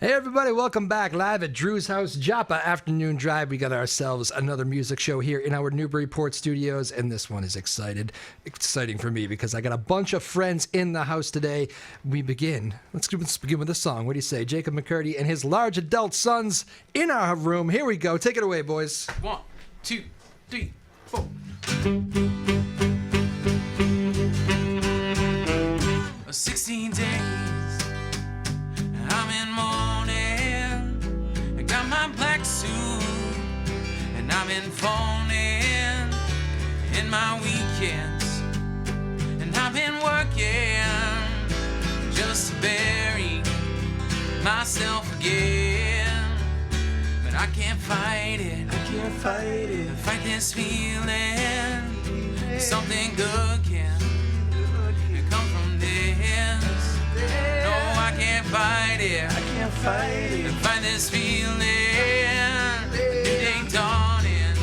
Hey everybody, welcome back live at Drew's house, Joppa Afternoon Drive. We got ourselves another music show here in our Newburyport studios, and this one is exciting for me because I got a bunch of friends in the house today. Let's begin with a song. What do you say? Jacob McCurdy and his large adult sons in our room. Here we go. Take it away, boys. 1, 2, 3, 4. 16 days, I'm in mourning. I got my black suit, and I've been phoning in my weekends, and I've been working just to bury myself again. But I can't fight it. Fight this feeling. Something good can come from this. No, I can't fight it. Fight this feeling. The new day dawning.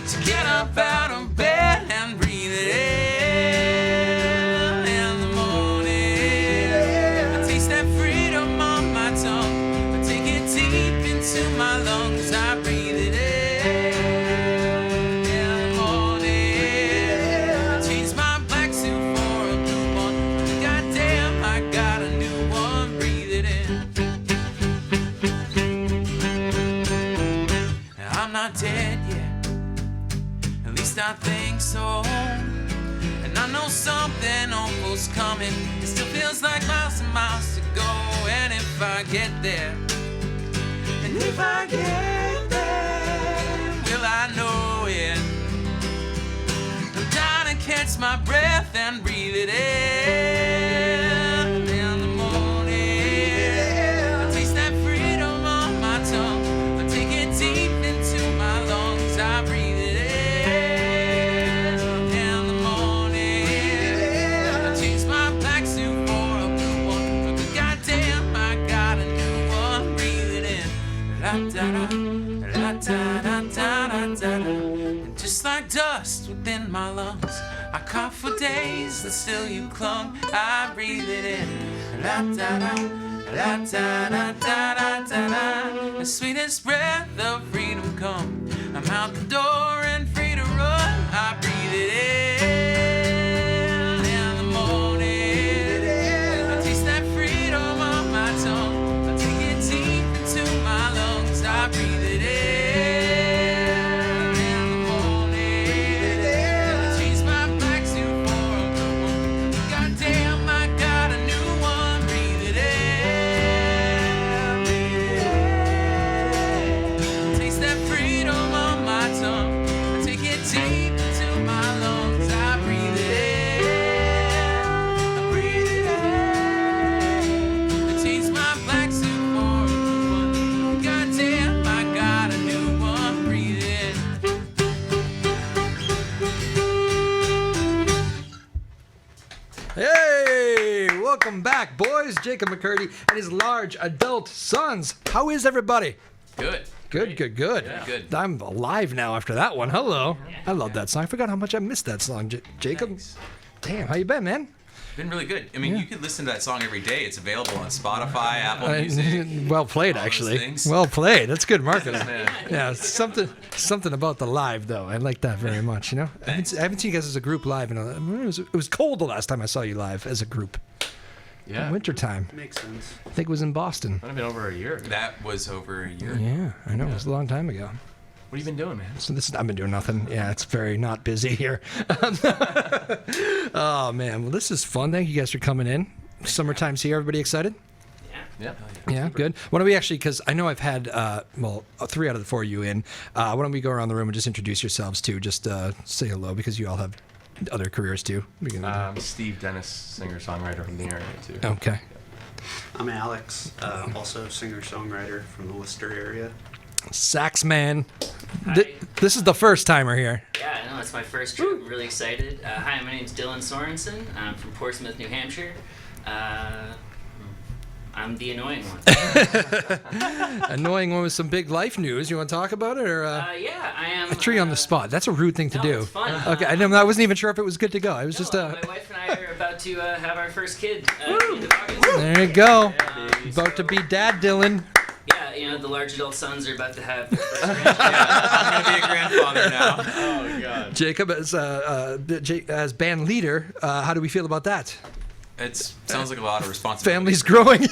So get up out of bed and breathe it in the morning. I taste that freedom on my tongue. I take it deep into my lungs. I breathe it in the morning. I change my black suit for a blue one. Goddamn, I got a new one. Breathe it in. I'm not dead yet. At least I think so. And I know something awful's coming. It still feels like miles and miles to go. And if I get there, will I know it? I'm trying to catch my breath and breathe it in the morning. I taste that freedom on my tongue. I take it deep into my lungs. I breathe it in the morning. I change my black suit for a blue one. But goddamn, I got a new one. Breathe it in. La-da-da-da-da-da-da-da. And just like dust within my lungs, I coughed for days, and still you clung. I breathe it in. La-da-da, la-da-da-da-da-da-da. The sweetest breath of freedom come. I'm out the door and free to run. I breathe it in the morning. I taste that freedom on my tongue. I take it deep into my lungs. I breathe it in the morning. I change my black suit for a blue one. Goddamn, I got a new one. Breathe it in. Taste that freedom on my tongue. I take it deep into my lungs. I breathe it in. I breathe it in. I change my black suit for a blue one. Goddamn, I got a new one. Breathe it in. Hey, welcome back, boys. Jacob McCurdy and his large adult sons. How is everybody? Good. Good. Yeah. Good. I'm alive now after that one. Hello. I love that song. I forgot how much I missed that song. Jacob, Thanks. damn, how you been, man? Been really good. I mean, you could listen to that song every day. It's available on Spotify, Apple Music. Well played, all those actually. things. Well played. That's good marketing. Man. Yeah, something about the live though. I like that very much. You know, I haven't seen you guys as a group live it was cold the last time I saw you live as a group. Yeah. Wintertime. Makes sense. I think it was in Boston. Might have been over a year ago. That was over a year. Yeah, I know. It was a long time ago. What have you been doing, man? So I've been doing nothing. Yeah, it's very not busy here. Oh man, well this is fun. Thank you guys for coming in. Summertime's here. Everybody excited? Yeah. Yeah, good. Why don't we actually, because I know I've had, 3 out of the 4 of you in. Why don't we go around the room and just introduce yourselves too? Just say hello because you all have other careers too. We can, Steve Dennis, singer-songwriter from the area, too. okay. I'm Alex, also singer-songwriter from the Worcester area. Sax man. Hi. This is the first timer here. Yeah, I know, it's my first trip. I'm really excited. Hi, my name's Dylan Sorensen. I'm from Portsmouth, New Hampshire. I'm the annoying one. Annoying one with some big life news. You want to talk about it, or yeah, I am. a tree on the spot? That's a rude thing to No, do. it's fun. Okay, I wasn't even sure if it was good to go. I was just. My wife and I are about to have our first kid. At the end of August. There you go. About to be dad, Dylan. Yeah, the large adult sons are about to have their first grandchild. I'm gonna be a grandfather now. Oh god. Jacob, as band leader, how do we feel about that? It sounds like a lot of responsibility. Family's growing.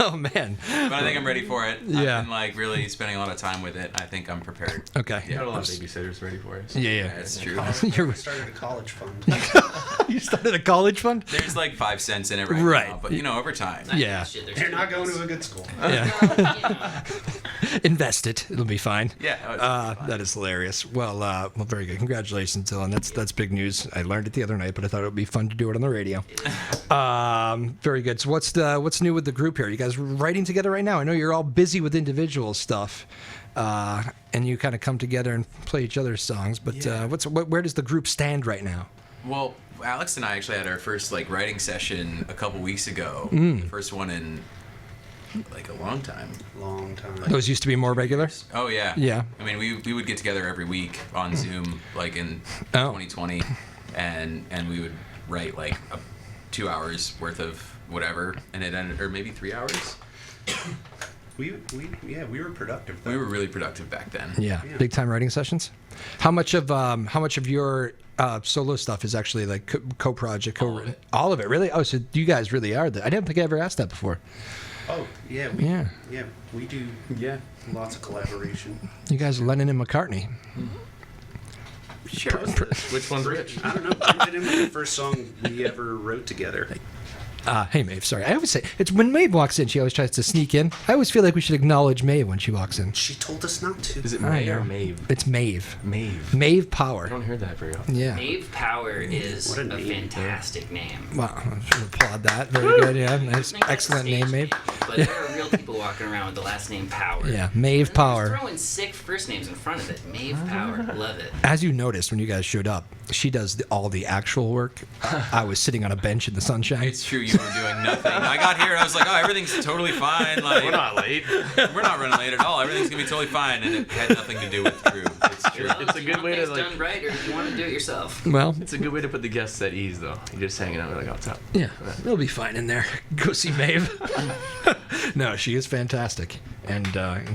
Oh man. But I think I'm ready for it. Yeah. I've been like really spending a lot of time with it. I think I'm prepared. Okay. You got a lot of babysitters ready for us. Yeah. That's true. You're, I started a college fund. you started a college fund? There's like 5 cents in it right, Right. now, but over time. Yeah. Shit, They're not going to a good school. Yeah. Invest it. It'll be fine. Yeah. That is hilarious. Well, very good. Congratulations, Dylan. That's big news. I learned it the other night, but I thought it would be fun to do it on the radio. Very good. So what's new with the group here? You guys writing together right now? I know you're all busy with individual stuff, and you kind of come together and play each other's songs. But where does the group stand right now? Well, Alex and I actually had our first writing session a couple weeks ago. Mm. The first one in a long time. Long time. Those used to be more regular. Oh yeah. Yeah. I mean, we would get together every week on Zoom, in 2020, and we would write 2 hours worth of whatever, and it ended, or maybe 3 hours. We were productive. Though. We were really productive back then. Yeah. Big time writing sessions. How much of your solo stuff is actually co-project, co-written? All of it, really? Oh, so you guys really are I didn't think I ever asked that before. Oh yeah. We do. Yeah. Lots of collaboration. You guys are Lennon and McCartney. Sure. Which one's which? I don't know. I did him with the first song we ever wrote together. Hey, Maeve, sorry. I always say, it's when Maeve walks in, she always tries to sneak in. I always feel like we should acknowledge Maeve when she walks in. She told us not to. Is it I May know. or Maeve? It's Maeve. Maeve. Maeve I Power. don't hear that very often. Yeah. Dave Power is What a a name. fantastic name. Well, I should applaud that. Very good. Yeah, nice. Think that's a Excellent stage name, Maeve. But there are real people walking around with the last name Power. Yeah, Maeve And Power. Just throwing sick first names in front of it. Maeve Power. Love it. As you noticed when you guys showed up, she does all the actual work. I was sitting on a bench in the sunshine. It's true, you were doing nothing. I got here and I was like, oh, everything's totally fine. We're not late. We're not running late at all. Everything's gonna be totally fine, and it had nothing to do with crew. It's true. Well, It's a if good you way want to, things done right, or if you want to do it yourself. Well, It's a good way to put the guests at ease, though. You're just hanging out on top. yeah, they'll be fine in there. Go see Maeve. No, she is fantastic, and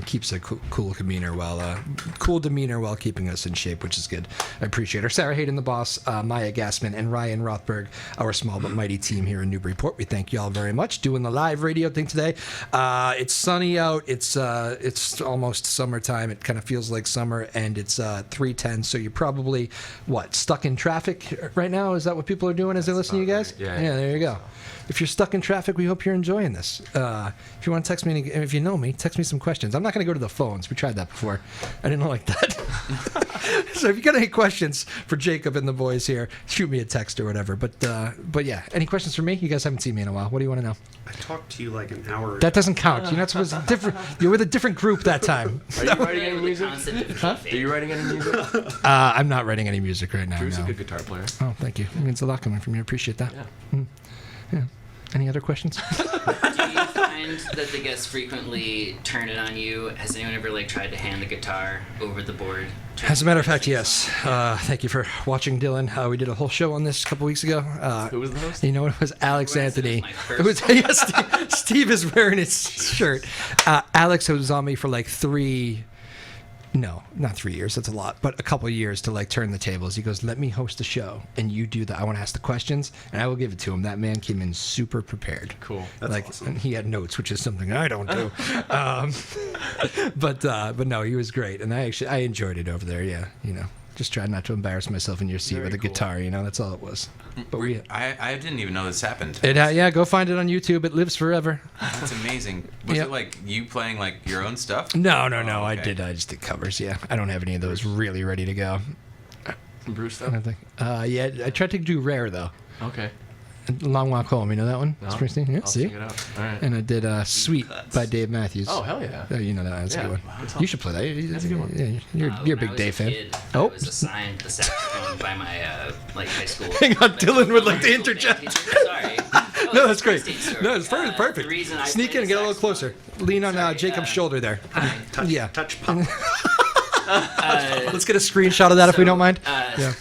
keeps a cool demeanor while keeping us in shape, which is good. I appreciate her. Sarah Hayden, the boss, Maya Gassman, and Ryan Rothberg, our small but mighty team here in Newburyport. We thank you all very much. Doing the live radio thing today. It's sunny out. It's almost summertime. It kind of feels like summer, and it's 3:10. So you're probably stuck in traffic right now? Is that what people are doing as they listen to you guys? Right. Yeah. Yeah. There you go. If you're stuck in traffic, we hope you're enjoying this. If you want to text me, if you know me, text me some questions. I'm not going to go to the phones. We tried that before. I didn't like that. So if you got any questions for Jacob and the boys here, shoot me a text or whatever. But yeah, any questions for me? You guys haven't seen me in a while. What do you want to know? I talked to you like an hour ago. That doesn't count. You're not supposed to different. You're with a different group that time. Are you writing any The music? concept of Are kayfabe. you writing any music? I'm not writing any music right now. Drew's a No. good guitar player. Oh, thank you. It means a lot coming from you. I appreciate that. Yeah. Yeah. Any other questions? Do you find that the guests frequently turn it on you? Has anyone ever tried to hand the guitar over the board? As a matter of fact, yes. Thank you for watching, Dylan. We did a whole show on this a couple weeks ago. Who was the host? You know, it was Alex It was Anthony. my It was Steve is wearing his shirt. Alex was on me for not 3 years. That's a lot, but a couple years to turn the tables. He goes, "Let me host a show, and you do that. I want to ask the questions, and I will give it to him." That man came in super prepared. Cool. That's awesome. And he had notes, which is something I don't do. But no, he was great, and I enjoyed it over there. Yeah, just try not to embarrass myself in your seat Very with a cool. guitar. That's all it was. But I didn't even know this happened. yeah, go find it on YouTube. It lives forever. That's amazing. Was Yep. it you playing your own stuff? No. Oh, I okay. just did covers. Yeah, I don't have any of those really ready to go. Some Bruce I stuff? don't think. Yeah, I tried to do Rare though. Okay. Long Walk Home. You know that one? No. Springsteen. Yeah, I'll see. check it out. All right. And I did Sweet by Dave Matthews. Oh, hell yeah. Oh, you know that. That's a Yeah. good one. Good song. You should play that. That's a good one. Yeah, you're a When big I was Dave a fan. kid, Oh. I was assigned the saxophone by my high school. Hang on, Dylan would like to high school interject. band teacher. Sorry. Oh, No, it's that's great. Springsteen story. No, it's perfect. The reason I Sneak played in and get a little saxophone- closer. Lean on Sorry, Jacob's shoulder there. Touch Yeah. pop. Let's get a screenshot of that if we So, don't mind. uh, Yeah.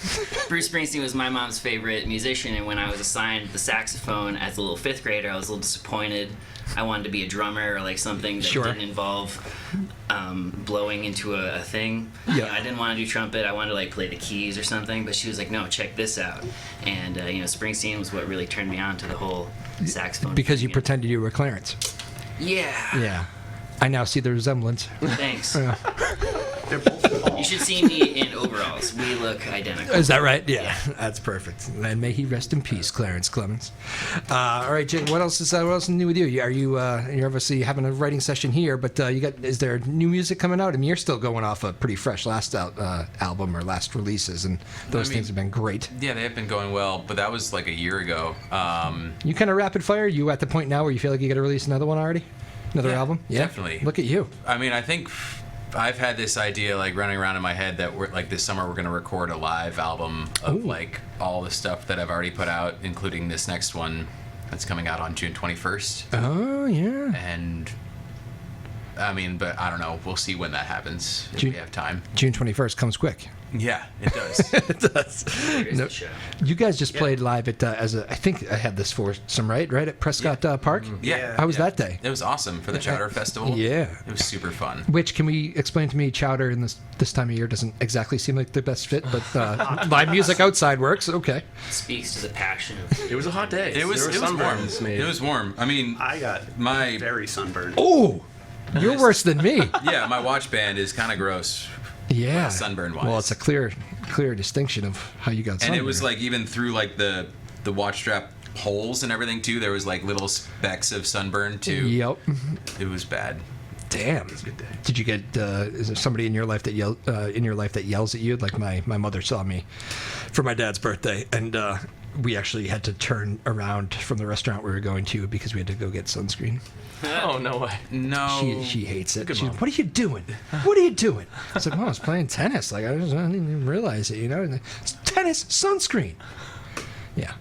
Bruce Springsteen was my mom's favorite musician, and when I was assigned the saxophone as a little 5th grader, I was a little disappointed. I wanted to be a drummer or like something that Sure. didn't involve blowing into a thing. Yeah. You know, I didn't want to do trumpet. I wanted to like play the keys or something. But she was like, "No, check this out." And you know, Springsteen was what really turned me on to the whole saxophone. Because you thing. pretended you were Clarence. Yeah. Yeah. I now see the resemblance. Thanks. They're both tall. You should see me in overalls. We look identical. Is that right? Yeah, that's perfect. And may he rest in peace, Clarence Clemens. All right, Jake. What else is new with you? Are you you're obviously having a writing session here, but is there new music coming out? I mean, you're still going off a pretty fresh last album or last releases, and those things have been great. Yeah, they have been going well, but that was like a year ago. You kind of rapid fire. You at the point now where you feel like you got to release another one already? Another album? Yeah, definitely. Look at you. I mean, I think I've had this idea like running around in my head that we're like this summer we're gonna record a live album of like all the stuff that I've already put out, including this next one that's coming out on June 21st. Oh yeah. And I mean, but I don't know. We'll see when that happens if June- we have time. June 21st comes quick. Yeah, it does. It does. Here's No, the show. you guys just played live at I think I had this for some right at Prescott Park. Yeah. How was that day? It was awesome for the Chowder Festival. Yeah. It was super fun. Which, can we explain to me, Chowder in this time of year doesn't exactly seem like the best fit, but live music outside works. Okay. Speaks to the passion of It was a hot day. It was There were warm. sunburns made. It was warm. I mean, I got my very sunburned. Oh, you're worse than me. yeah, my watch band is kind of gross. Yeah. Sunburn-wise. Well, it's a clear distinction of how you got And sunburned. it was like even through like the watch strap holes and everything too. There was like little specks of sunburn too. Yep. It was bad. Damn. Did you get? Is there somebody in your life that yells at you? Like my mother saw me for my dad's birthday, and we actually had to turn around from the restaurant we were going to because we had to go get sunscreen. Oh, no way. No. She hates it. Good She, mom. what are you doing? What are you doing? I said, Mom, I was playing tennis. Like I didn't even realize it. You know, and it's tennis sunscreen. Yeah.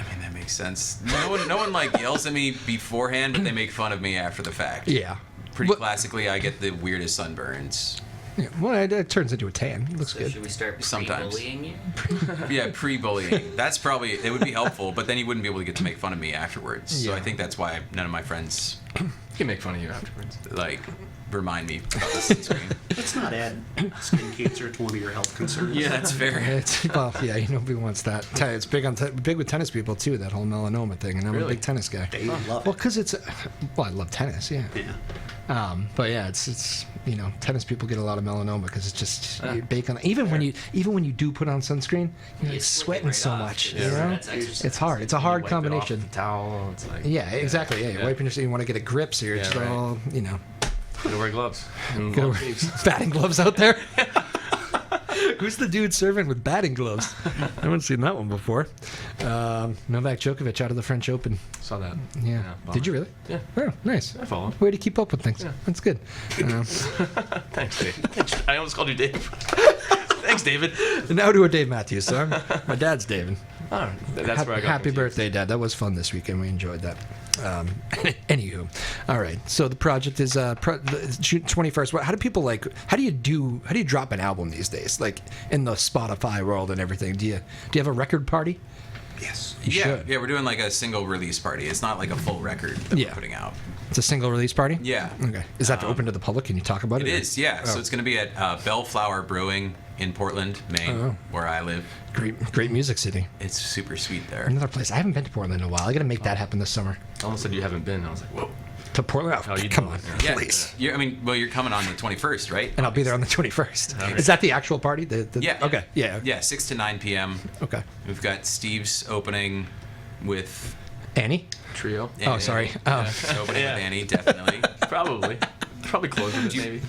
I mean that makes sense. No one like yells at me beforehand, but they make fun of me after the fact. Yeah. Pretty But- classically, I get the weirdest sunburns. Yeah. Well, it turns into a tan. It looks So good. should we start Sometimes. bullying you? Yeah, pre-bullying. That's probably it would be helpful, but then you wouldn't be able to get to make fun of me afterwards. So Yeah. I think that's why none of my friends You can make fun of you afterwards. like remind me about the sunscreen. Let's not add skin cancer to one of your health concerns. Yeah, that's fair. It's, well, yeah, nobody wants that. It's big big with tennis people too. That whole melanoma thing, and I'm a Really? big tennis guy. They love Well, it. because it's I love tennis, yeah. Yeah. But yeah, it's tennis people get a lot of melanoma because it's just you bake on. Even when you do put on sunscreen, you're You sweating right so off. much. Yeah, You know, that's exercise. it's hard. It's a hard Wipe it off combination. with the towel. It's like, Yeah, exactly. Yeah, you're Yeah. wiping your. You want to get a grip, so you're Yeah, just right. all Gotta wear gloves. And Gotta long wear sleeves. batting gloves out there. Who's the dude serving with batting gloves? I haven't seen that one before. Novak Djokovic out of the French Open. Saw that. Yeah. bummer. Did you really? Yeah. Oh, nice. I follow. Way to keep up with things. Yeah. That's good. Thanks, Dave. I almost called you Dave. Thanks, David. Now to a Dave Matthews. So my dad's David. Oh, that's where I got Happy confused. birthday, Dad. That was fun this weekend. We enjoyed that. Anywho, all right. So the project is June 21st. How do people How do you drop an album these days? Like in the Spotify world and everything. Do you have a record party? Yes. You should. Yeah, we're doing like a single release party. It's not like a full record that Yeah. we're putting out. It's a single release party. Yeah. Okay. Is that open to the public? Can you talk about it? It is, yeah. Oh. So it's going to be at Bellflower Brewing in Portland, Maine, Oh. where I live. Great music city. It's super sweet there. Another place. I haven't been to Portland in a while. I got to make that happen this summer. I almost said you haven't been. I was like, whoa. To Portland? Oh, you come know on, it, Yeah, please. you're coming on the 21st, right? And I'll be there on the 21st. Okay. Is that the actual party? Yeah. Okay. Yeah. Yeah, 6 to 9 p.m. Okay. We've got Steve's opening with Annie? Trio. Oh, sorry. Oh. opening Yeah. with Annie, definitely. Probably. Probably closing it, maybe.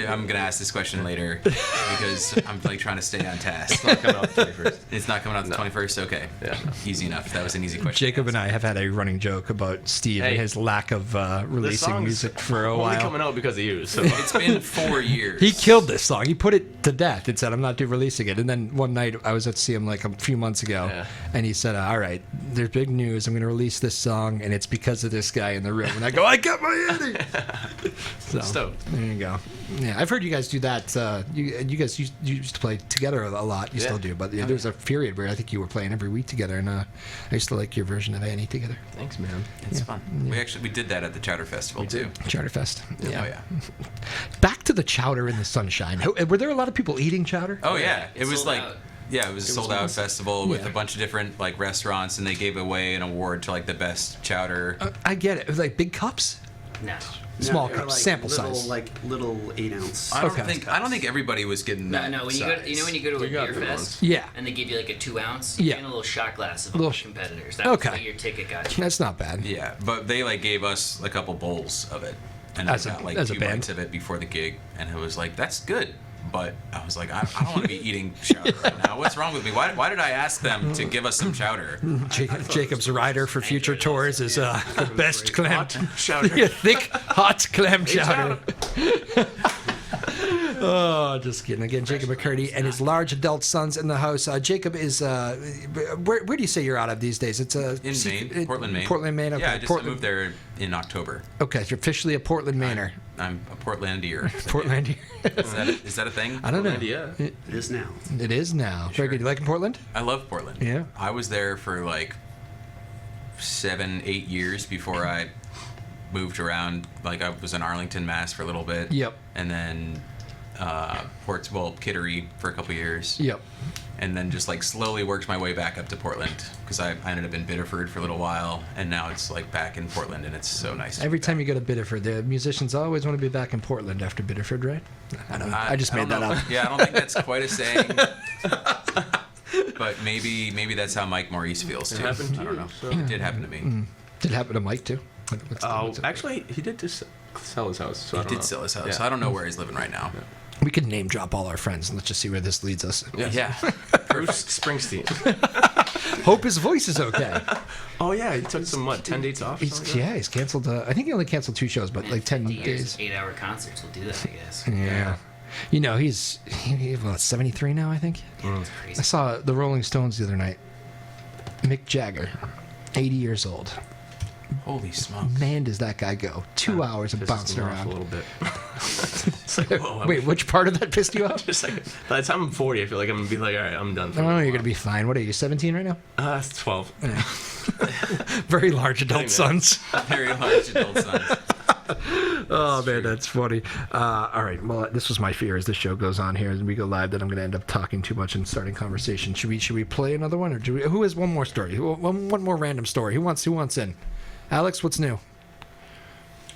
I'm gonna ask this question later because I'm like trying to stay on task. Not coming out the 21st. It's not coming out the 21st. Okay. Yeah. Easy enough. That was an easy question. Jacob and I have had a running joke about Steve and Hey. his lack of This releasing song's music for a only while. coming out because of you. So It's been 4 years. He killed this song. He put it to death and said, I'm not releasing it. And then one night I was to see him like a few months ago, Yeah. and he said, all right, there's big news. I'm going to release this song, and it's because of this guy in the room. And I go, I got my Annie. So, Stoked. there you go. Yeah, I've heard you guys do that. You guys used to play together a lot. You still do, but there was a period where I think you were playing every week together, and I used to like your version of Annie together. Thanks, man. It's fun. We did that at the Chowder Festival too. Chowderfest. Yeah. Oh yeah. Back to the chowder in the sunshine. Were there a lot of people eating chowder? Oh yeah. It was sold like. out. Yeah, it was a sold-out festival with Yeah. a bunch of different like restaurants, and they gave away an award to like the best chowder. I get it. It was like big cups, No. small they're cups, like sample little, size. like little 8-ounce. I don't Okay. think everybody was getting No, that. no. When you size. go, when you go to a got beer good fest, Yeah. and they give you like a 2 ounce, Yeah. and a little shot glass of Little all the sh- competitors. That's Okay. what your ticket got you. That's not bad. Yeah, but they like gave us a couple bowls of it, and As I a- got like as a 2 band? bites of it before the gig, and it was like, that's good. But I was like, I don't want to be eating chowder right now. What's wrong with me? Why did I ask them to give us some chowder? Jacob's rider for future tours is the best clam Chowder. Yeah, thick, hot clam chowder. Oh, just kidding. Again, Jacob McCurdy and his large adult sons in the house. Jacob is, where do you say you're out of these days? It's In Maine, Portland, Maine. Portland, Maine. Okay. Yeah, I just Portland. moved there in October. Okay, so you're officially a Portland Mainer. I'm a Portlandier. Portland. Is that a thing? I don't know. Yeah. It is now. It is now. Very good. You liking Portland? I love Portland. Yeah. I was there for like 7-8 years before I moved around. Like I was in Arlington, Mass for a little bit. Yep. And then Kittery for a couple years. Yep. And then just like slowly worked my way back up to Portland because I ended up in Biddeford for a little while, and now it's like back in Portland, and it's so nice. Every time you go to Biddeford, the musicians always want to be back in Portland after Biddeford, right? I don't know. I just made don't that know. up. Yeah, I don't think that's quite a saying. But maybe that's how Mike Maurice feels too. happened to I don't you, know. so- It did happen to me. Did it happen to Mike too? Oh, actually, he did just sell his house. So I He don't did know. sell his house. Yeah. I don't know where he's living right now. We could name drop all our friends and let's just see where this leads us. Yes. Yeah. Bruce Springsteen. Hope his voice is okay. Oh yeah, he took some 10 dates off. or something like that? He's canceled. I think he only canceled 2 shows, but Man, like 10 50 years days. of 8-hour concerts will do that, I guess. Yeah. You know, he's 73 now, I think. It's I crazy. saw the Rolling Stones the other night. Mick Jagger, 80 years old. Holy smokes. Man, does that guy go. 2 hours of Pisses bouncing me off around. a little bit. It's like, whoa, I'm- Wait, which part of that pissed you off? Just like by the time I'm 40, I feel like I'm gonna be like, all right, I'm done. For No, a you're while. going to be fine. What are you, 17 right now? It's 12. Very large adult man. sons. Very large adult sons. Oh man, that's funny. All right, well, this was my fear as this show goes on here, and we go live, that I'm going to end up talking too much and starting conversation. Should we play another one, or who has one more story? One more random story. Who wants in? Alex, what's new?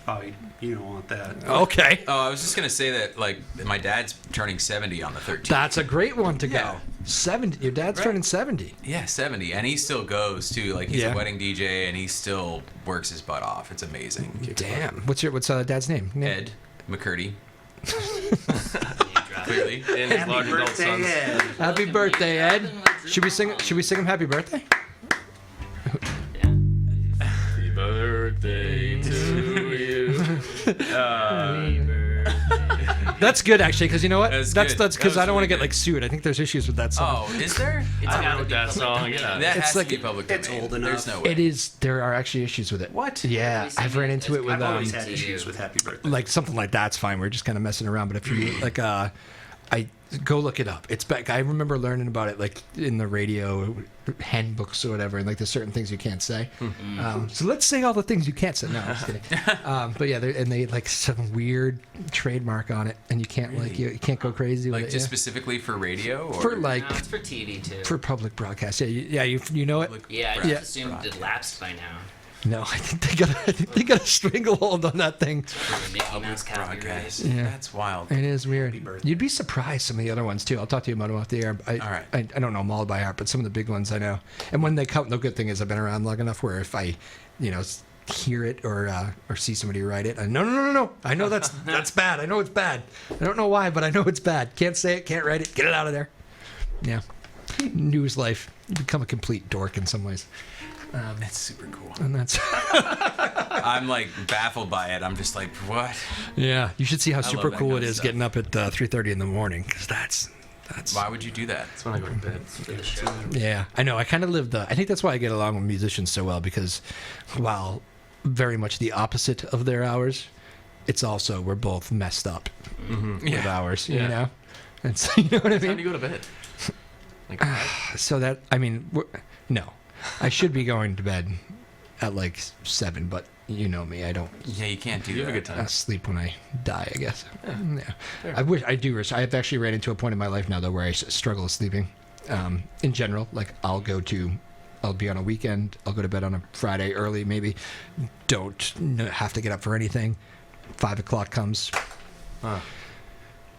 Oh, you don't want that. Okay, Oh, I was just gonna say that like my dad's turning 70 on the 13th. that's a great one to Yeah. go. 70. Your dad's Right. turning 70. Yeah, 70, and he still goes too. Like he's Yeah. a wedding DJ, and he still works his butt off. It's amazing. Damn. What's dad's name? Ed McCurdy, Name drop. clearly. And his large adult sons. Ed. Happy birthday, Ed. Should we sing him happy birthday? Yeah. Happy birthday to you. That's good actually, because you know what? That's That's good. That's because That was I don't want to really get like sued. I think there's issues with that song. Oh, is there? It's I gotta wrote be that public song, domain. yeah. That It's has like- to be public it's domain. old There's enough. no way. It is. There are actually issues with it. What? Yeah, Every I've ran single- into it with I've always to had you. issues with Happy Birthday. like something like that's fine. We're just kind of messing around. But if you like, I go look it up. It's back. I remember learning about it like in the radio handbooks or whatever. And like there's certain things you can't say. So let's say all the things you can't say. No, I'm just kidding. But yeah, they like some weird trademark on it, and you can't like you can't go crazy with Like it. just yeah. specifically for radio, or For like No, it's for TV too. for public broadcast. Yeah, you know it. public yeah, I broad- just assumed it lapsed by now. No, I think they got a stranglehold on that thing. For the Mickey Mouse copyright. broadcast. Yeah. That's wild. It is weird. birthday. You'd be surprised some of the other ones too. I'll talk to you about them off the air. All right. I don't know them all by heart, but some of the big ones I know. And when they come, the good thing is I've been around long enough where if I, hear it or see somebody write it, no. I know that's bad. I know it's bad. I don't know why, but I know it's bad. Can't say it. Can't write it. Get it out of there. Yeah. News life. You become a complete dork in some ways, That's super cool. and that's I'm like baffled by it. I'm just like, what? yeah. You should see how love super that cool kind it of is stuff. getting up at 3:30 in the morning because that's. Why would you do that? That's when I go to bed. For the show. Yeah, I know. I kind of live I think that's why I get along with musicians so well because while very much the opposite of their hours, it's also we're both messed up with hours, you Yeah. know? And so, you know what I Time mean? to go to bed. Like, So that, I mean, no. I should be going to bed at like 7, but you know me, I don't Yeah, you can't do you have a that. good time. sleep when I die, I guess. Yeah. I've actually ran into a point in my life now, though, where I struggle with sleeping. In general, like I'll be on a weekend, I'll go to bed on a Friday early, maybe. Don't have to get up for anything. 5 o'clock comes. Huh.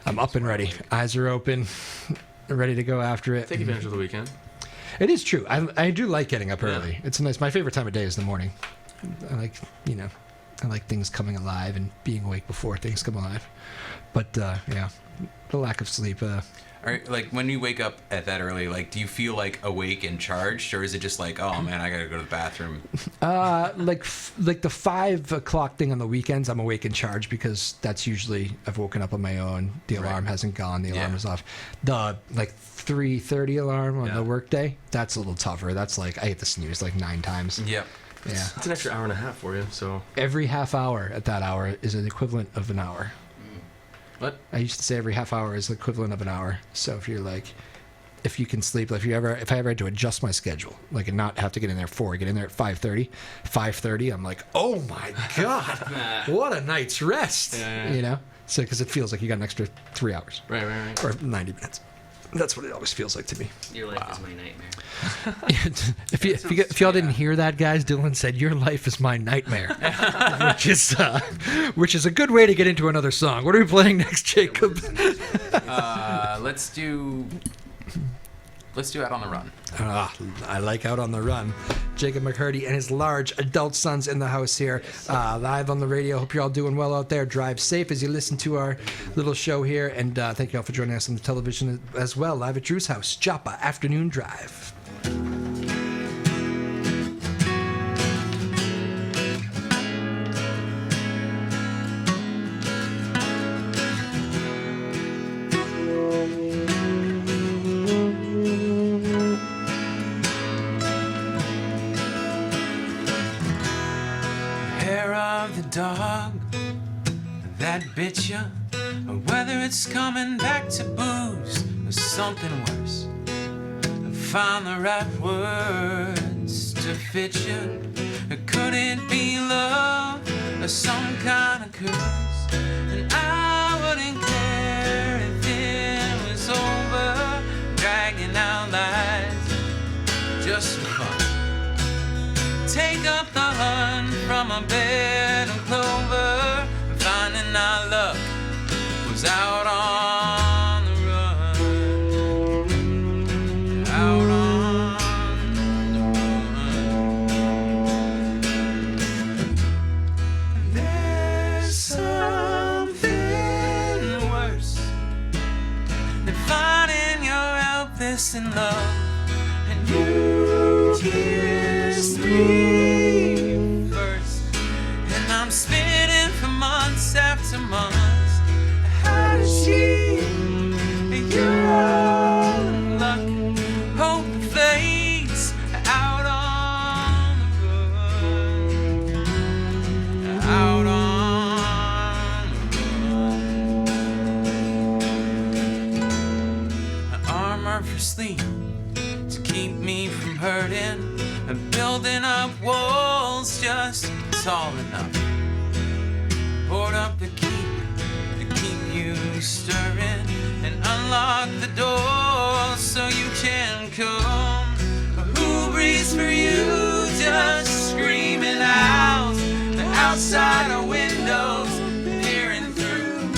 I'm up and ready. Eyes are open, ready to go after it. Take advantage of the weekend. It is true. I do like getting up Yeah. early. It's nice. My favorite time of day is the morning. I like things coming alive and being awake before things come alive. But yeah, the lack of sleep. Like when you wake up at that early, like do you feel like awake and charged, or is it just like, oh man, I gotta go to the bathroom? Like the 5 o'clock thing on the weekends, I'm awake and charged because that's usually I've woken up on my own. The alarm hasn't gone. The alarm Yeah. is off. The like 3:30 alarm on Yeah. the workday, that's a little tougher. That's like I hit the snooze like 9 times. Yep. Yeah. It's an extra hour and a half for you, so. Every half hour at that hour is an equivalent of an hour. What? I used to say every half hour is the equivalent of an hour. So if you're like, if you can sleep, if I ever had to adjust my schedule, like and not have to get in there at 4, get in there at 5:30, 5:30, I'm like, oh my god, what a night's rest, Yeah. you know? So because it feels like you got an extra 3 hours Right. or 90 minutes. That's what it always feels like to me. Your life is my nightmare. If y'all didn't hear that, guys, Dylan said, "Your life is my nightmare," which is a good way to get into another song. What are we playing next, Jacob? Let's do Out on the Run. I like Out on the Run. Jacob McCurdy and his large adult sons in the house here, live on the radio. Hope you're all doing well out there. Drive safe as you listen to our little show here, and thank you all for joining us on the television as well, live at Drew's house, Joppa Afternoon Drive. Hair of the dog that bit you, or whether it's coming back to booze or something worse. Find the right words to fit you. Could it be love or some kind of curse? And I wouldn't care if it was over, dragging out lies just for fun. Take up the hunt from a bed of clover, finding our luck was out on the run. Out on the run. There's something worse than finding you're helpless in love, and you kissed me first, and I'm spinning for months after months. How does she, your luck, hope fades out on the run, out on the run. Armor for sleep to keep me from hurting, and building up walls just tall enough. Poured up the key to keep you stirring, and unlock the door so you can come. Who breathes for you, just screaming out outside our windows, peering through,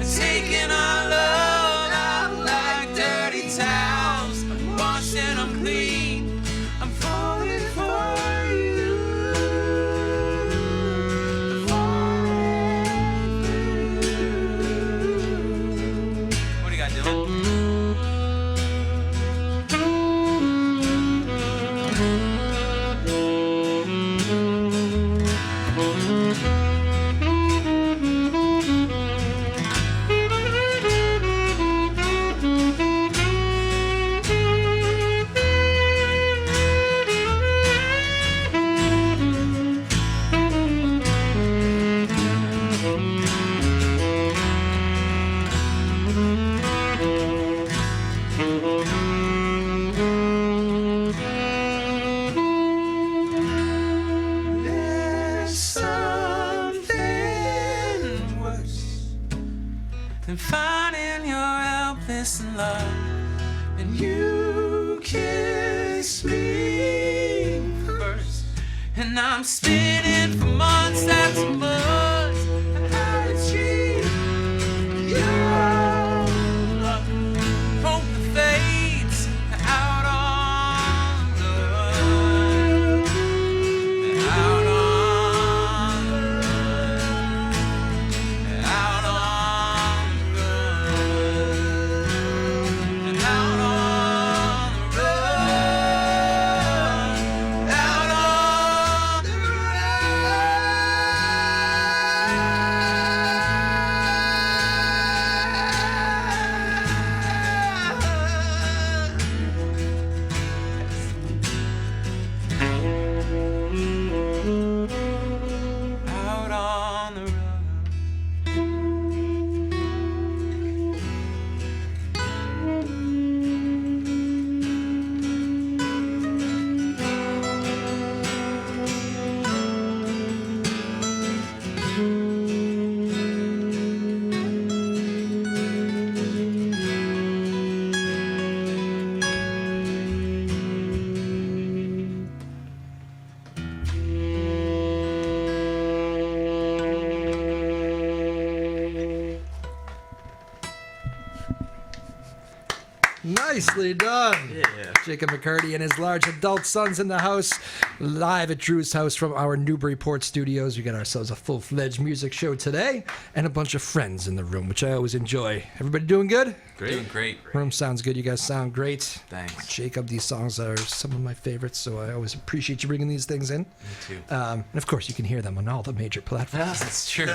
taking our love out like dirty towels, washing them clean. I'm falling for you. Falling for you. What do you got, Dylan? confiding you're helpless in love, and you kiss me first, and I'm spinning for months after months. How to treat your love? Hope the fates out on the run, out on the run, out on the run, out on the run, out on the run, out on the run. Nicely done. Yeah. Jacob McCurdy and his large adult sons in the house, live at Drew's house from our Newburyport studios. We got ourselves a full-fledged music show today and a bunch of friends in the room, which I always enjoy. Everybody doing good? Doing great. Room sounds good. You guys sound great. Thanks. Jacob, these songs are some of my favorites, so I always appreciate you bringing these things in. Me too. And of course, you can hear them on all the major platforms. That's true.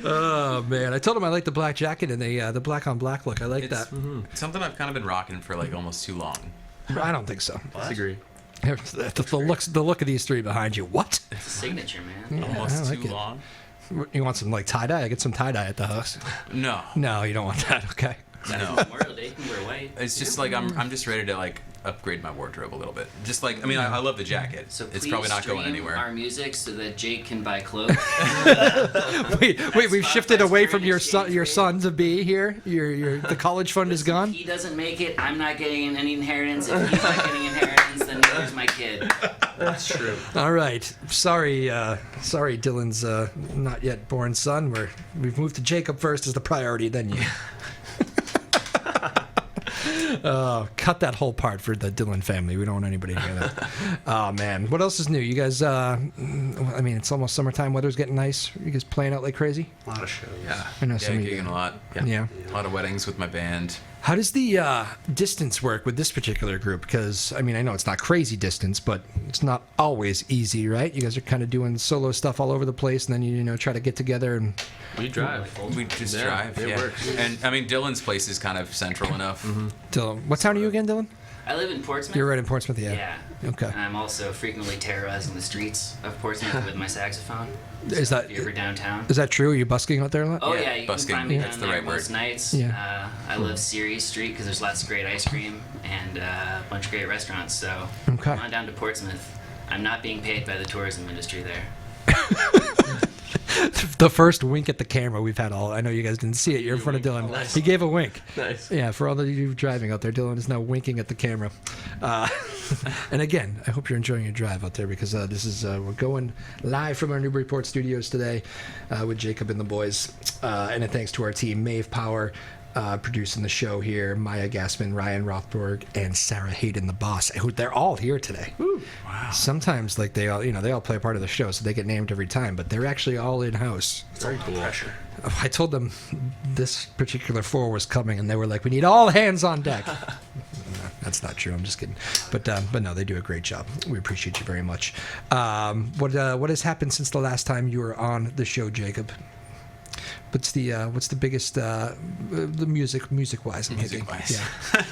Oh man, I told him I like the black jacket and the black on black look. I like It's that. something I've kind of been rocking for like almost too long. I don't think so. Disagree. The look of these three behind you. What? It's a signature, man. Almost I like too it. long. You want some like tie dye? I get some tie dye at the house. No. No, you don't want that. Okay. No. Memorial Day, you can wear white. It's just like I'm just ready to like upgrade my wardrobe a little bit. Just like I mean I love the jacket. So It's please probably not going stream anywhere. our music so that Jake can buy clothes. Wait, we've shifted that's away great from your exchange rate. son to be here. The college fund is If gone. he doesn't make it, I'm not getting any inheritance. If he's not getting inheritance, then neither's my kid. That's true. All right. Sorry, Dylan's not yet born son. We've moved to Jacob first as the priority, then you. Cut that whole part for the Dylan family. We don't want anybody to hear that. Oh man, what else is new? You guys, I mean, it's almost summertime. Weather's getting nice. You guys playing out like crazy? A lot of shows. Yeah. I know Yeah, some of you. gigging a lot. Yeah. A lot of weddings with my band. How does the distance work with this particular group? Because, I mean, I know it's not crazy distance, but it's not always easy, right? You guys are kind of doing solo stuff all over the place, and then you try to get together and... We drive. We just Yeah, drive. it Yeah. works. And I mean Dylan's place is kind of central enough. Dylan, what town are you again, Dylan? I live in Portsmouth. You're right in Portsmouth, yeah. Yeah. Okay. And I'm also frequently terrorizing the streets of Portsmouth with my saxophone. Is So that if you're ever downtown? is that true? Are you busking out there a lot? Oh Yeah, yeah, you busking. can find me That's down the there right word. most nights. Yeah. I love Ceres Street because there's lots of great ice cream and a bunch of great restaurants. So Okay. come on down to Portsmouth. I'm not being paid by the tourism industry there. The first wink at the camera we've had all. I know you guys didn't see it. You're in front of Dylan. Nice. He gave a wink. Nice. Yeah, for all of you driving out there, Dylan is now winking at the camera. And again, I hope you're enjoying your drive out there because this is we're going live from our Newburyport studios today with Jacob and the boys. And a thanks to our team, Maeve Power, producing the show here, Maya Gassman, Ryan Rothberg, and Sarah Hayden, the boss. Who they're all here today. Wow. Sometimes like they all play a part of the show, so they get named every time, but they're actually all in house. Very cool. Pressure. I told them this particular four was coming, and they were like, "We need all hands on deck." No, that's not true. I'm just kidding. But no, they do a great job. We appreciate you very much. What has happened since the last time you were on the show, Jacob? What's the biggest the music wise? Music-wise. Yeah.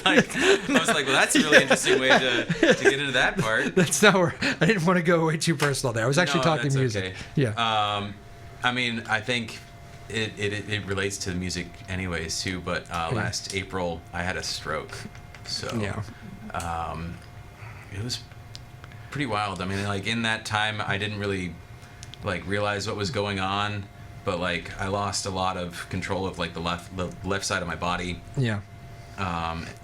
I was like, well, that's a really interesting way to get into that part. That's not where I didn't want to go way too personal there. I was actually No, talking that's music. okay. Yeah. I mean, I think it relates to the music anyways too. But last April, I had a stroke, so Yeah. It was pretty wild. I mean, like in that time, I didn't really like realize what was going on, but like I lost a lot of control of like the left side of my body. Yeah.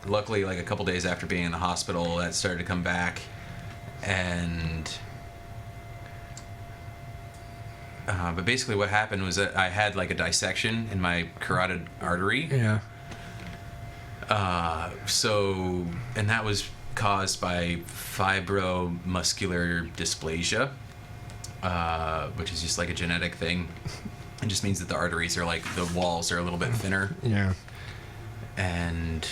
Luckily, like a couple days after being in the hospital, that started to come back, and but basically what happened was that I had like a dissection in my carotid artery. Yeah. And that was caused by fibromuscular dysplasia, which is just like a genetic thing. It just means that the arteries are like, the walls are a little bit thinner. Yeah. And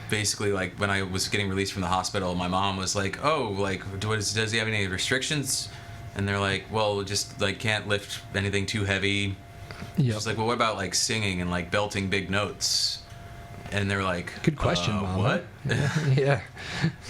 basically, like, when I was getting released from the hospital, my mom was like, oh, like, does he have any restrictions? And they're like, well, just, like, can't lift anything too heavy. Yep. She's like, well, what about, like, singing and, like, belting big notes? And they're like, Good question, Mom. what? Yeah.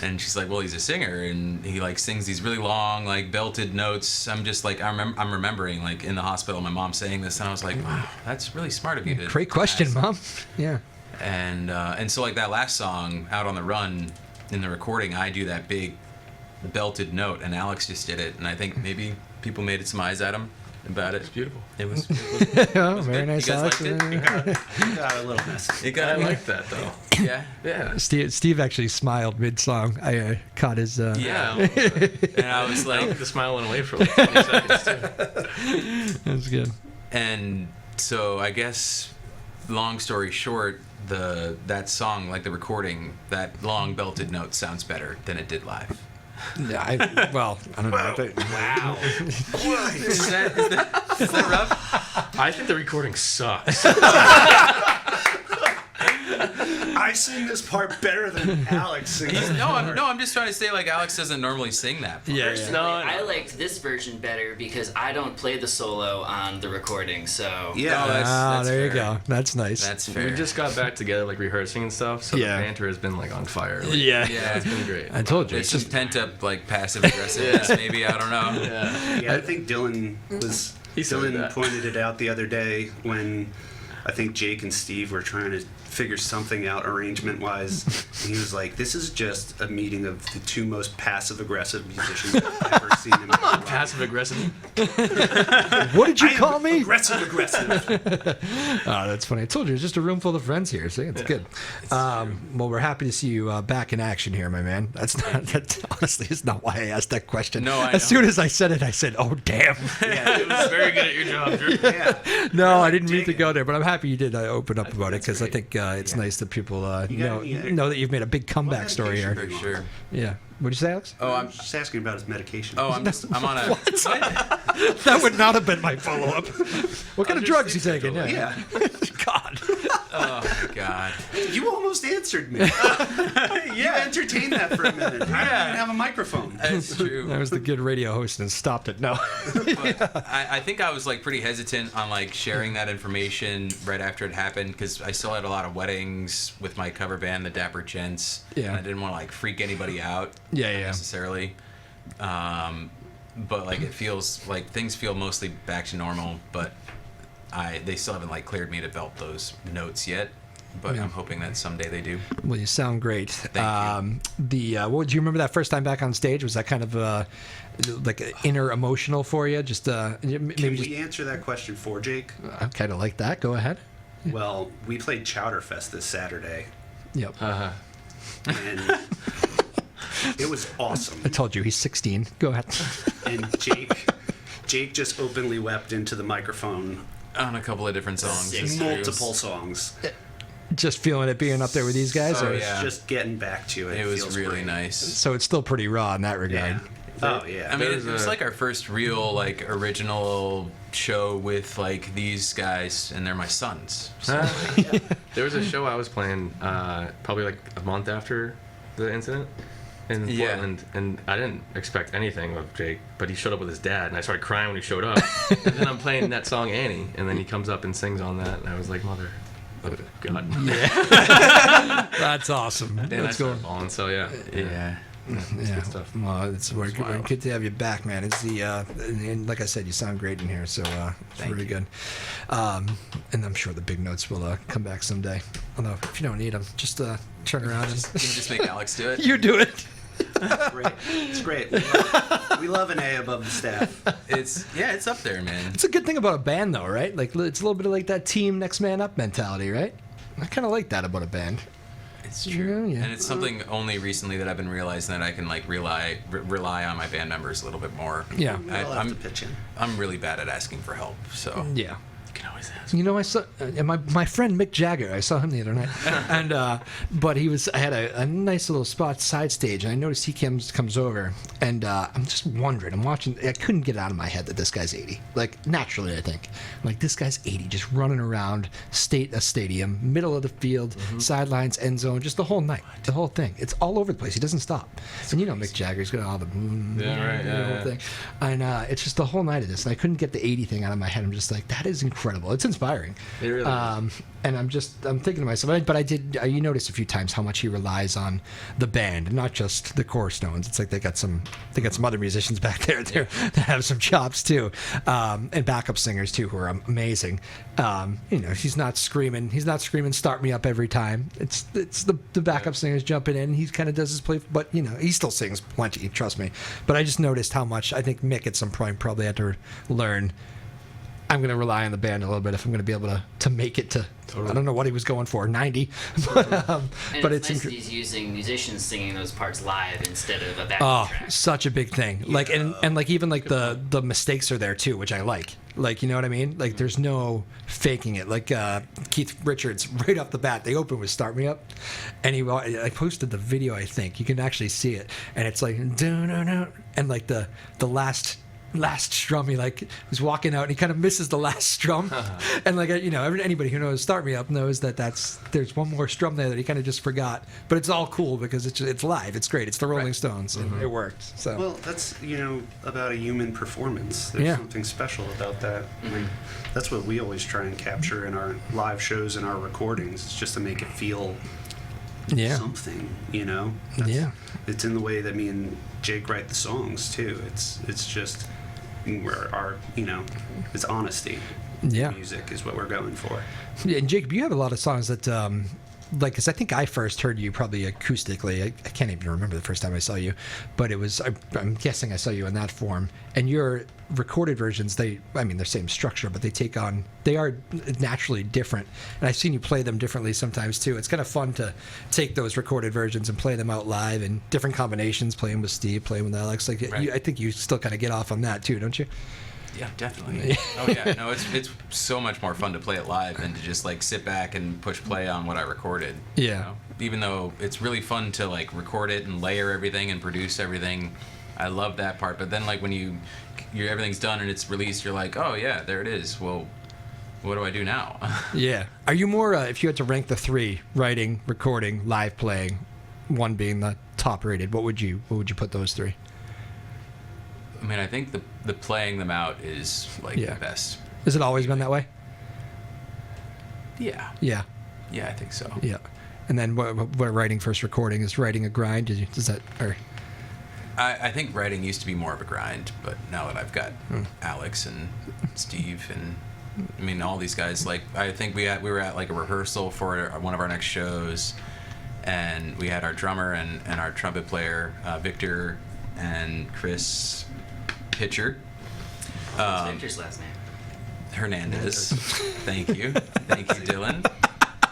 And she's like, well, he's a singer, and he, like, sings these really long, like, belted notes. I'm just, like, I'm remembering, like, in the hospital, my mom saying this, and I was like, wow, that's really smart of you to Great question, ask. Mom. Yeah. And so, like, that last song, Out on the Run, in the recording, I do that big belted note, and Alex just did it, and I think maybe people made some eyes at him about it. It's beautiful. It was Oh, very good. nice, You guys Alex. liked it? Got a little messy. it got I like that though. yeah. Yeah. Steve actually smiled mid-song. I caught his... Yeah. And I was I like, think the smile went away for like 20 seconds too. That's good. and so I guess, long story short, that song, like the recording, that long belted note sounds better than it did live. Yeah, I don't know. Wow. Is that rough? I think the recording sucks. I sing this part better than Alex sings. I'm just trying to say, like, Alex doesn't normally sing that part. Yeah, yeah. No, I liked this version better because I don't play the solo on the recording, so Yeah. Oh, that's There you fair. go. That's nice. That's fair. we just got back together, like rehearsing and stuff. So Yeah. the banter has been like on fire. Like, Yeah. Yeah. it's been great. I told you. It's It's just just pent up, like, passive aggressiveness, maybe. I don't know. Yeah. Yeah, I think Dylan was. He said Dylan that. pointed it out the other day when I think Jake and Steve were trying to figure something out arrangement-wise. And he was like, "This is just a meeting of the two most passive-aggressive musicians I've ever seen in my life." Passive aggressive. what did you I am call me? Aggressive. Oh, that's funny. I told you, it's just a room full of friends here. See, it's good. Well, we're happy to see you back in action here, my man. That honestly is not why I asked that question. No, I As know. soon as I said it, I said, "Oh, damn." Yeah, It was very good at your job, Drew. yeah. No, I didn't mean to Jake- go there, but I'm happy you did open up about it because I think it's nice that people know that you've made a big comeback story here. For sure. Yeah. What did you say, Alex? Oh, I'm just asking about his medication. I'm on a. That would not have been my follow-up. What kind of drugs you taking? Yeah. God. Oh my God. You almost answered me. You entertained that for a minute. I don't even have a microphone. That's true. I was the good radio host and stopped it. No. But I think I was, like, pretty hesitant on, like, sharing that information right after it happened because I still had a lot of weddings with my cover band, the Dapper Gents. Yeah. And I didn't want to, like, freak anybody out. Yeah, yeah. Necessarily. But, like, it feels like things feel mostly back to normal, but they still haven't, like, cleared me to belt those notes yet. But Yeah. I'm hoping that someday they do. Well, you sound great. Thank you. What do you remember that first time back on stage? Was that kind of like inner emotional for you? Just maybe Can just we answer that question for Jake? I kind of like that. Go ahead. Well, we played Chowderfest this Saturday, Yep. and it was awesome. I told you he's 16. Go ahead. And Jake just openly wept into the microphone. On a couple of different songs. It's Multiple songs. Just feeling it being up there with these guys. Oh, or- yeah. Just getting back to it. It was feels really great. nice. So it's still pretty raw in that regard. Yeah. Oh yeah. I mean, it There's was a- like our first real, like, original show with, like, these guys, and they're my sons. So, There was a show I was playing probably like a month after the incident in Yeah. Portland, and I didn't expect anything of Jake, but he showed up with his dad, and I started crying when he showed up. And then I'm playing that song Annie, and then he comes up and sings on that, and I was like, mother of God. That's awesome. And I That's cool. started bawling, so yeah. yeah. Yeah, good stuff. well, we're wild. good to have you back, man. It's and like I said, you sound great in here, so it's Thank really you. good. And I'm sure the big notes will come back someday. Although if you don't need them, just turn around and Just make Alex do it. you do it. Great. It's great. We love an A above the staff. It's up there, man. It's a good thing about a band, though, right? Like, it's a little bit of like that team next man up mentality, right? I kind of like that about a band. It's true, Yeah. and it's something only recently that I've been realizing that I can like rely on my band members a little bit more. Yeah. We'll have to pitch in. I'm really bad at asking for help, so Yeah. You can always ask. You know, I saw my friend Mick Jagger. I saw him the other night, and but I had a nice little spot side stage, and I noticed he comes over, and I'm just wondering. I'm watching. I couldn't get it out of my head that this guy's 80. Like naturally, I think like this guy's 80, just running around a stadium, middle of the field, sidelines, end zone, just the whole night, the whole thing. It's all over the place. He doesn't stop. And you know, Mick Jagger's got all the whole thing, and it's just the whole night of this. And I couldn't get the 80 thing out of my head. I'm just like, that is incredible. It's inspiring. It really is. And I'm thinking to myself, but I did. You notice a few times how much he relies on the band, not just the Cornerstones. It's like they got some other musicians back there that have some chops too, and backup singers too who are amazing. You know, he's not screaming, "Start me up" every time. It's the backup singers jumping in. He kind of does his play, but you know, he still sings plenty. Trust me. But I just noticed how much I think Mick at some point probably had to learn. I'm going to rely on the band a little bit if I'm going to be able to make it to. Totally. I don't know what he was going for, 90. And but it's nice that he's using musicians singing those parts live instead of a backing track. Such a big thing. Like and like even like the mistakes are there too, which I like. Like, you know what I mean? Like there's no faking it. Like Keith Richards, right off the bat, they opened with "Start Me Up," and I posted the video. I think you can actually see it, and it's like and like the last strum, he like was walking out and he kind of misses the last strum, and like, you know, anybody who knows "Start Me Up" knows that there's one more strum there that he kind of just forgot, but it's all cool because it's live, it's great, it's the Rolling Stones, and it worked. So Well, that's, you know, about a human performance. There's something special about that. Like, that's what we always try and capture in our live shows and our recordings. It's just to make it feel something, you know. It's in the way that me and Jake write the songs too. It's just where our, you know, it's honesty. Music is what we're going for. Yeah, and Jacob, you have a lot of songs that like, because I think I first heard you probably acoustically. I can't even remember the first time I saw you, but it was, I'm guessing I saw you in that form. And your recorded versions, they're same structure, but they are naturally different. And I've seen you play them differently sometimes too. It's kind of fun to take those recorded versions and play them out live in different combinations, playing with Steve, playing with Alex. Like, I think you still kind of get off on that too, don't you? Yeah, definitely. Oh yeah, no, it's so much more fun to play it live than to just like sit back and push play on what I recorded. Yeah. You know? Even though it's really fun to like record it and layer everything and produce everything, I love that part. But then like when everything's done and it's released, you're like, oh yeah, there it is. Well, what do I do now? Yeah. Are you more if you had to rank the three: writing, recording, live playing, one being the top rated? What would you put those three? I mean, I think the playing them out is like the best. Has it always been that way? Yeah. Yeah. Yeah, I think so. Yeah. And then what writing versus recording? Is writing a grind? I think writing used to be more of a grind, but now that I've got Alex and Steve and I mean all these guys, like I think we were at like a rehearsal for one of our next shows, and we had our drummer and our trumpet player Victor and Chris Pitcher. What's Victor's last name? Hernandez. Thank you, Dylan.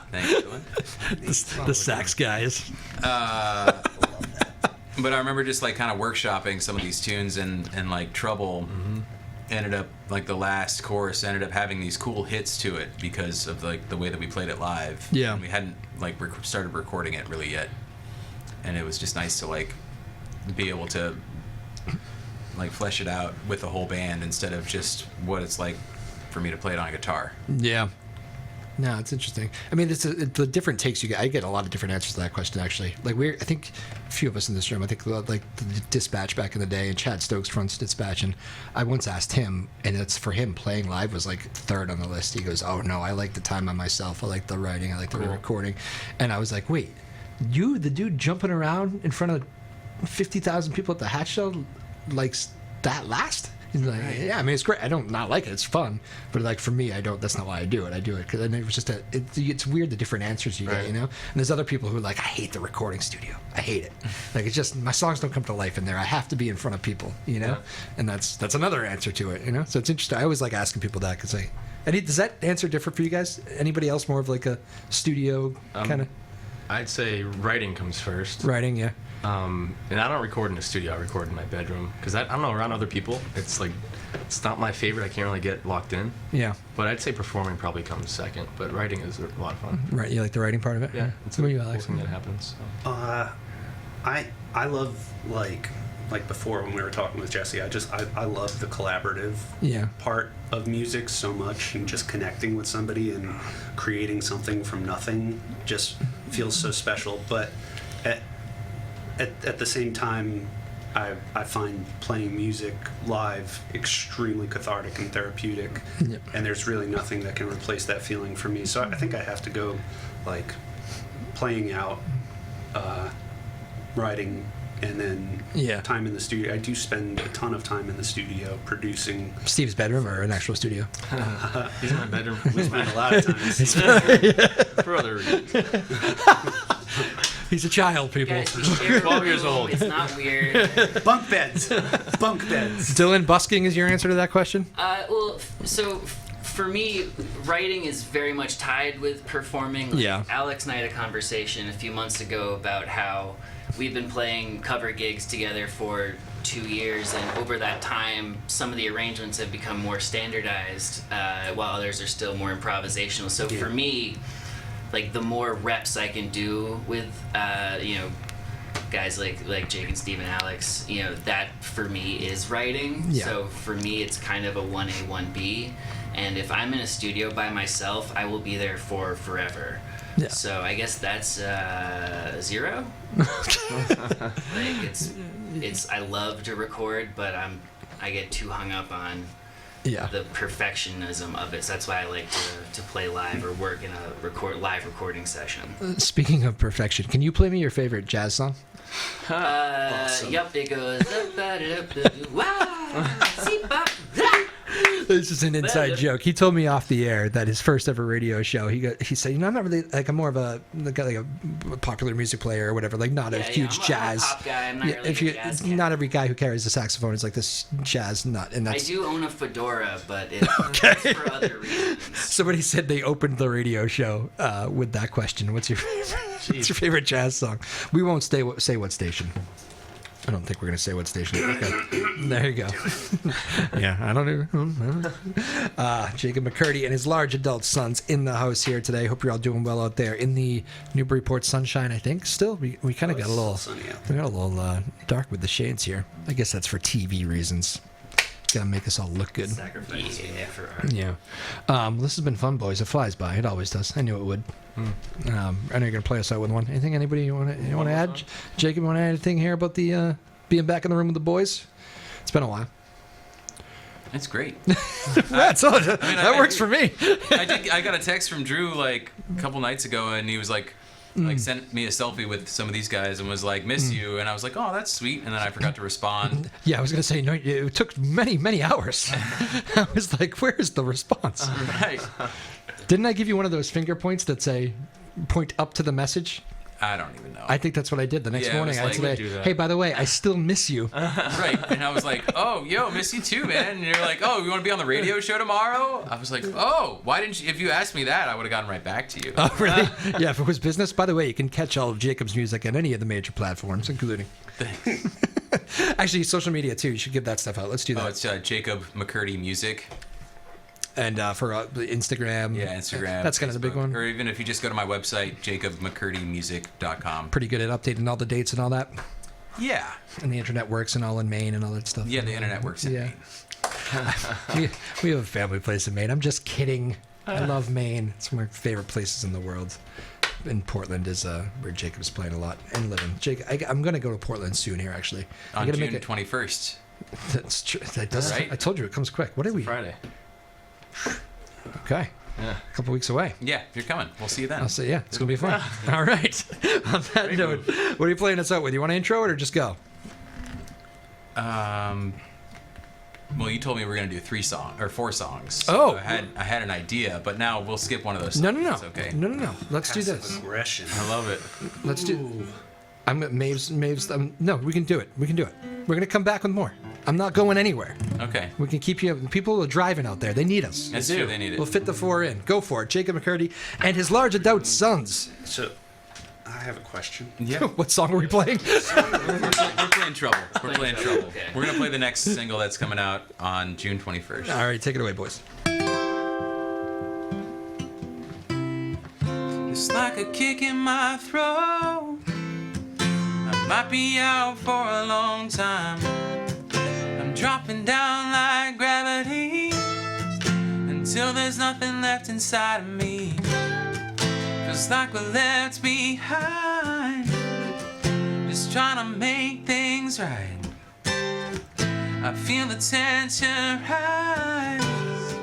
Thank you, Dylan. The sax guys. But I remember just like kind of workshopping some of these tunes and like Trouble ended up like the last chorus ended up having these cool hits to it because of like the way that we played it live. Yeah. And we hadn't like started recording it really yet, and it was just nice to like be able to like flesh it out with the whole band instead of just what it's like for me to play it on a guitar. Yeah. No, it's interesting. I mean, it's the different takes you get. I get a lot of different answers to that question, actually. Like, I think a few of us in this room, I think, like, the Dispatch back in the day, and Chad Stokes fronts Dispatch, and I once asked him, and it's for him, playing live was, like, third on the list. He goes, oh, no, I like the time on myself. I like the writing. I like the recording. And I was like, wait, you, the dude jumping around in front of 50,000 people at the Hatch Show, likes that last? He's like, yeah, I mean, it's great. I don't not like it. It's fun, but like for me, I don't. That's not why I do it. I do it because it was just it's weird the different answers you get, you know. And there's other people who are like, I hate the recording studio. I hate it. Like it's just my songs don't come to life in there. I have to be in front of people, you know. And that's another answer to it, you know. So it's interesting. I always like asking people that because does that answer differ for you guys? Anybody else more of like a studio kind of? I'd say writing comes first. Writing, yeah. And I don't record in the studio. I record in my bedroom because I don't know, around other people, it's like it's not my favorite. I can't really get locked in. Yeah. But I'd say performing probably comes second. But writing is a lot of fun. Right. You like the writing part of it? Yeah. It's a What about you, cool Alex? thing that happens. So. I love like before when we were talking with Jesse. I love the collaborative part of music so much, and just connecting with somebody and creating something from nothing just feels so special. But at the same time, I find playing music live extremely cathartic and therapeutic, and there's really nothing that can replace that feeling for me. So I think I have to go like playing out, writing, and then time in the studio. I do spend a ton of time in the studio producing. Steve's bedroom or an actual studio? He's in my bedroom. We spend a lot of time in the studio. For other reasons. He's a child, people. Guys, we share a 12 years room. old. It's not weird. Bunk beds. Bunk beds. Dylan, busking is your answer to that question? For me, writing is very much tied with performing. Like, Alex and I had a conversation a few months ago about how we've been playing cover gigs together for 2 years, and over that time, some of the arrangements have become more standardized, while others are still more improvisational. So for me, like the more reps I can do with, guys like Jake and Steve and Alex, that for me is writing. Yeah. So for me, it's kind of a 1A, 1B. And if I'm in a studio by myself, I will be there for forever. Yeah. So I guess that's 0. Like it's I love to record, but I get too hung up on the perfectionism of it. So that's why I like to play live or work in a live recording session. Speaking of perfection, can you play me your favorite jazz song? Awesome. Yep, it goes. This is an inside joke. He told me off the air that his first ever radio show, he said, I'm not really like, I'm more of a popular music player or whatever, like not a huge jazz. I'm a pop guy. I'm not really a jazz guy. Not every guy who carries a saxophone is like this jazz nut, and that's. I do own a fedora, but it's for other reasons. Somebody said they opened the radio show with that question. What's your favorite jazz song? We won't say what station. I don't think we're going to say what station. Okay. There you go. Yeah, I don't know. Jacob McCurdy and his large adult sons in the house here today. Hope you're all doing well out there in the Newburyport sunshine, I think. Still, we kind of got a little dark with the shades here. I guess that's for TV reasons. Gotta make us all look good. Sacrifice for art. Yeah. This has been fun, boys. It flies by. It always does. I knew it would. I know you're gonna play us out with one. Anything? Anybody you want to add? Jacob, you want to add anything here about the being back in the room with the boys? It's been a while. It's great. That's all. That works for me. I got a text from Drew like a couple nights ago, and he was like sent me a selfie with some of these guys and was like, miss you. And I was like, oh, that's sweet. And then I forgot to respond. Yeah, I was going to say, no, it took many hours. I was like, where's the response? Right. Didn't I give you one of those finger points that say, point up to the message? I don't even know. I think that's what I did the next morning. I said, hey, by the way, I still miss you. Right. And I was like, oh, yo, miss you too, man. And you're like, oh, you want to be on the radio show tomorrow? I was like, oh, why didn't you? If you asked me that, I would have gotten right back to you. Oh, really? Yeah, if it was business. By the way, you can catch all of Jacob's music on any of the major platforms, including. Thanks. Actually, social media, too. You should give that stuff out. Let's do that. Oh, it's Jacob McCurdy Music. And for Instagram. Yeah, Instagram. That's kind of the big one. Or even if you just go to my website, jacobmcurdymusic.com. Pretty good at updating all the dates and all that. Yeah. And the internet works and all in Maine and all that stuff. Yeah, the internet works in Maine. we have a family place in Maine. I'm just kidding. I love Maine. It's one of my favorite places in the world. And Portland is where Jacob's playing a lot and living. Jake, I'm going to go to Portland soon here, actually. On June 21st. That's true. That does. Right? I told you it comes quick. What are we? Friday. Okay. Yeah. A couple weeks away. Yeah, if you're coming, we'll see you then. I'll say, yeah, it's going to be fun. All right. On that note, what are you playing us out with? You want to intro it or just go? Well, you told me we were gonna do 4 songs. Oh. I had an idea, but now we'll skip one of those. No, songs. no, no. It's okay. No. Let's do Passive this. aggression. I love it. Let's do. Maves. No, we can do it. We can do it. We're gonna come back with more. I'm not going anywhere. Okay. We can keep you. People are driving out there. They need us. That's true. They need it. We'll fit the 4 in. Go for it, Jacob McCurdy and his large adult sons. So, I have a question. Yeah. What song are we playing? We're playing Trouble. We're playing Trouble. Okay. We're gonna play the next single that's coming out on June 21st. All right, take it away, boys. It's like a kick in my throat. I might be out for a long time. I'm dropping down like gravity until there's nothing left inside of me. Feels like we're left behind, just trying to make things right. I feel the tension rise,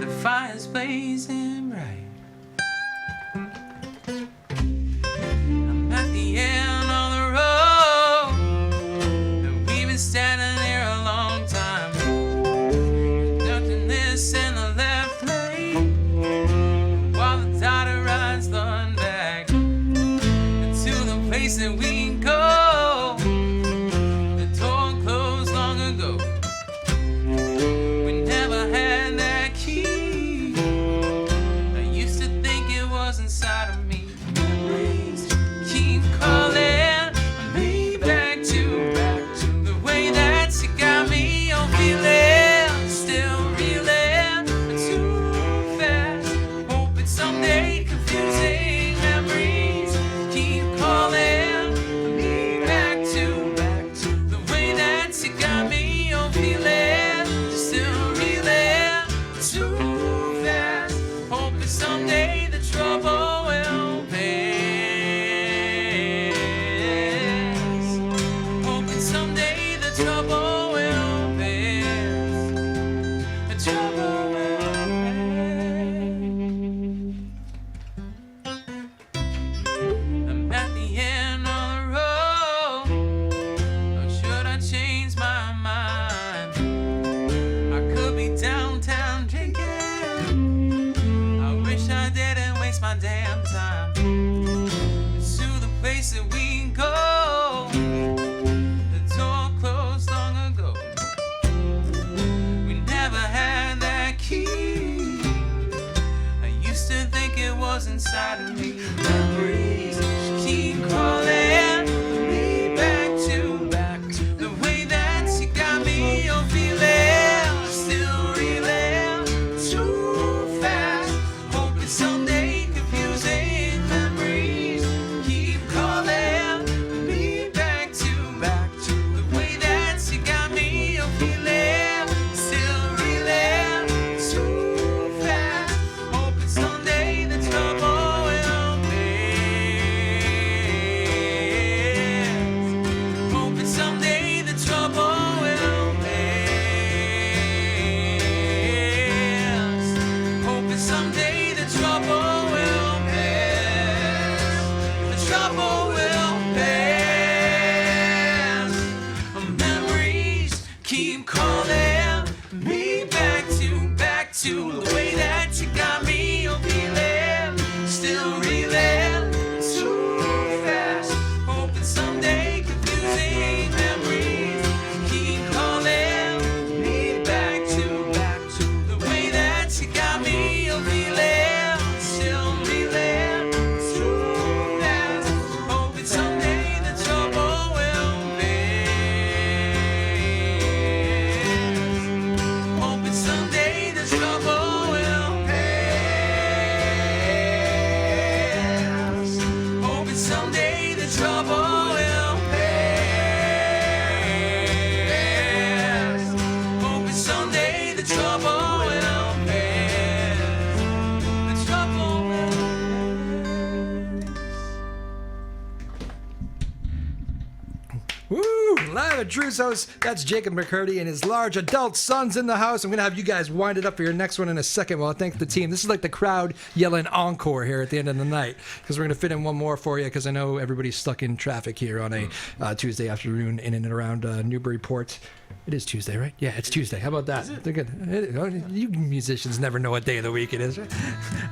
the fire's blazing bright. I'm at the end of the road, and we've been standing here a long time, conducting this in the left lane, while the daughter rides the back to the place that we can go. The door closed long ago. We never had that key. I used to think it was inside of me. Memories keep calling me back to the way that you got me on feeling, still reeling too fast. Hoping someday confusing memories keep calling me back to the way that you got me on feeling, still reeling too fast. Hoping someday the trouble will pass. Hoping someday the trouble will pass. The trouble will pass. I'm at the end of the road. Or should I change my mind? I could be downtown drinking. I wish I didn't waste my damn time. It's to the place that we can go. The door closed long ago. We never had that key. I used to think it was inside of me. Memories keep calling me back to the way that you got me on feeling, still reeling too fast. Hoping someday confusing memories keep calling me back to the way that you got me on feeling, still reeling too fast. Hoping someday the trouble will pass. live at Drew's house. That's Jacob McCurdy and his large adult sons in the house. I'm going to have you guys wind it up for your next one in a second while I thank the team. This is like the crowd yelling encore here at the end of the night because we're going to fit in one more for you because I know everybody's stuck in traffic here on a Tuesday afternoon in and around Newburyport. It is Tuesday, right? Yeah, it's Tuesday. How about that? They're good. You musicians never know what day of the week it is, right?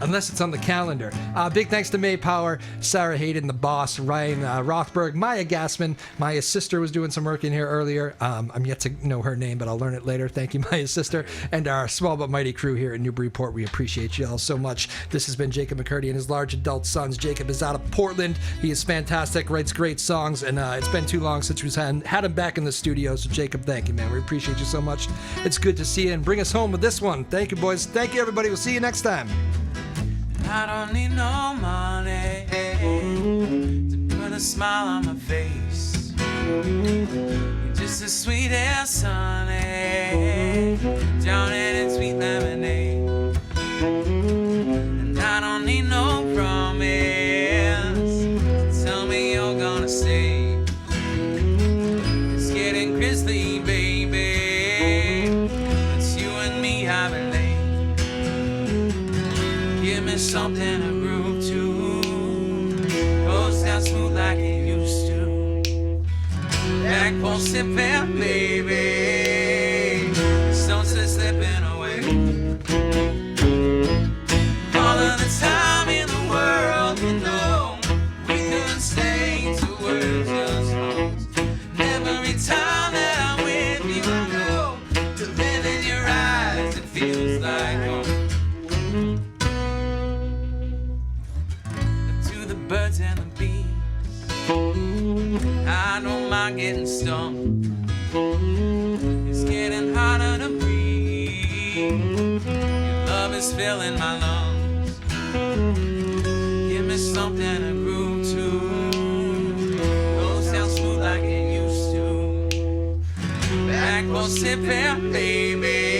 Unless it's on the calendar. Big thanks to May Power, Sarah Hayden, the boss, Ryan Rothberg, Maya Gassman. Maya's sister was doing some work in here earlier. I'm yet to know her name, but I'll learn it later. Thank you, Maya's sister. And our small but mighty crew here in Newburyport. We appreciate you all so much. This has been Jacob McCurdy and his large adult sons. Jacob is out of Portland. He is fantastic, writes great songs, and it's been too long since we've had him back in the studio. So, Jacob, thank you, man. We appreciate you so much. It's good to see you, and bring us home with this one. Thank you, boys. Thank you, everybody. We'll see you next time. I don't need no money to put a smile on my face. You're just as sweet as honey, drowning in sweet lemonade. And I don't need no promise to tell me you're gonna stay. It's getting grisly, baby. It's you and me having late. Give me something to groove to. Goes down smooth like it used to. Back for sipping, baby. Stones are slipping away. All of the time in the world, you know, we couldn't stay to words just songs. Every time that I'm with you, I know to live in your eyes, it feels like home. To the birds and the bees, I don't mind getting stung. It's getting harder to breathe. Your love is filling my lungs. Give me something to groove to. Goes down smooth like it used to. Back for sipping, baby.